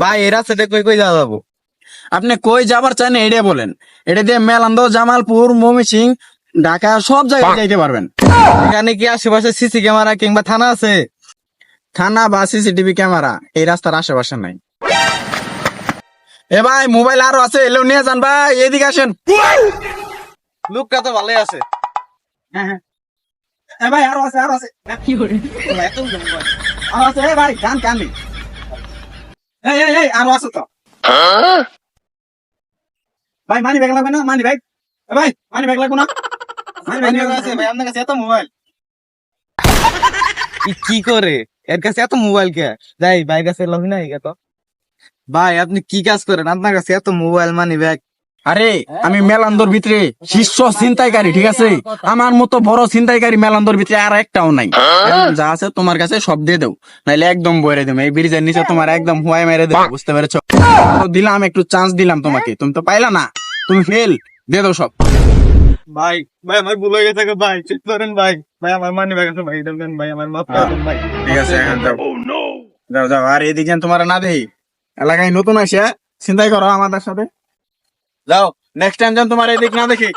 ভাই এরা সেটা কই কই যাওয়া যাবো? আপনি কই যাবার চান এটা বলেন। এটা দিয়ে মেলান্দ, জামালপুর, ময়মনসিং, ঢাকা সব জায়গায় যাইতে পারবেন। এখানে কি আশেপাশে সিসি ক্যামেরা কিংবা থানা আছে? থানা বা সিসিটিভি ক্যামেরা এই রাস্তার আশেপাশে নাই। এ ভাই মোবাইল আরো আছে, এলেও নিয়ে যান ভাই, এদিকে আসেন। লোকটা তো ভালোই আছে। হ্যাঁ হ্যাঁ এ ভাই আরো আছে, আরো আছে। আরো আছে, এ ভাই কান কান এই আরো আছে তো। ভাই মানি ব্যাগ লাগবে না? মানি ব্যাগ, এ ভাই মানি ব্যাগ লাগবে না? মানি ব্যাগ নিয়ে আছে যান। ভাই, আপনার কাছে এত মোবাইল কি করে? এর কাছে এত মোবাইল কে? যাই ভাই কাছে লবি না এত। ভাই আপনি কি কাজ করেন? আপনার কাছে এত মোবাইল মানি ব্যাগ? আরে আমি মেলান্দর ভিতরে শীর্ষ ছিনতাইকারী, ঠিক আছে? আমার মতো বড় ছিনতাইকারী মেলান্দর ভিতরে আর একটাও নাই। এখন যা আছে তোমার কাছে সব দিয়ে দেও, নাইলে একদম বইরে দেবো। এই ব্রিজের নিচে তোমার একদম হুয়াই মেরে দেবো, বুঝতে পেরেছো? তো দিলাম, একটু চান্স দিলাম তোমাকে, তুমি তো পাইলা না, তুমি ফেল। দিয়ে দাও সব। ভাই ভাই আমার ভুল হয়ে গেছে ভাই, চেক করেন ভাই। ভাই আমার মানি ব্যাগ আছে ভাই, এটা দেন ভাই, আমার মাফ করে দেন ভাই। ঠিক আছে এখন যাও, যাও যাও। আর এদিকে যেন তোমার না দেই, এলাকায় নতুন আসে ছিনতাই করো আমাদের সাথে। যাও, নেক্সট টাইম যেন তোমার এদিক না দেখি।